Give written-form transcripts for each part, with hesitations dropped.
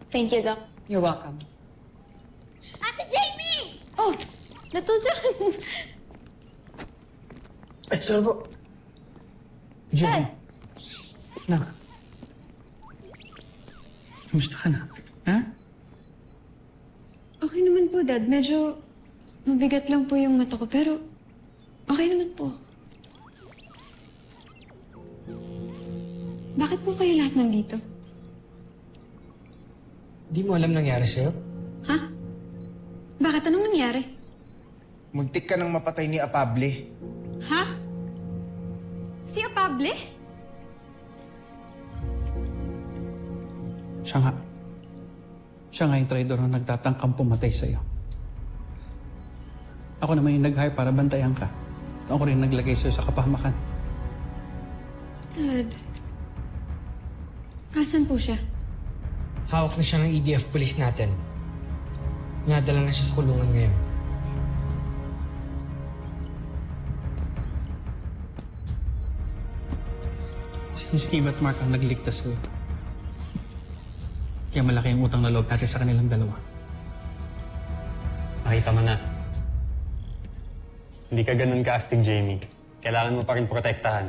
Thank you, Doc. You're welcome. Ate Jamie! Oh, Little John! Ay, sorry po. Jenny. Nak. Kumusta ka na? Ha? Okay naman po, Dad. Medyo mabigat lang po yung mata ko, pero okay naman po. Bakit po kayo lahat nandito? Di mo alam nangyari sa'yo? Ha? Bakit? Anong nangyari? Muntik ka nang mapatay ni Apable. Ha? Si Apable? Siya nga. Siya nga yung traidor na nagtatangkang pumatay sa'yo. Ako naman yung nag-hire para bantayan ka. Ako rin naglagay sa'yo sa kapahamakan. Dad. Asan po siya? Hawak na siya ng EDF police natin. Nadala na siya sa kulungan ngayon. Si Steve at Mark ang nagligtas sa'yo. Kaya malaki yung utang na loob natin sa kanilang dalawa. Nakita mo na. Hindi ka ganun ka-astig, Jamie. Kailangan mo pa rin protektahan.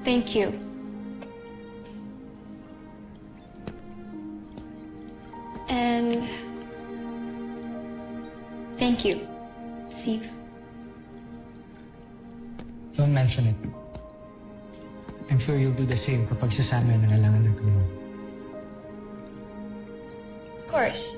Thank you. And thank you, Steve. Don't mention it. I'm sure you'll do the same kapag sasama na nangailangan ng tulong. Of course.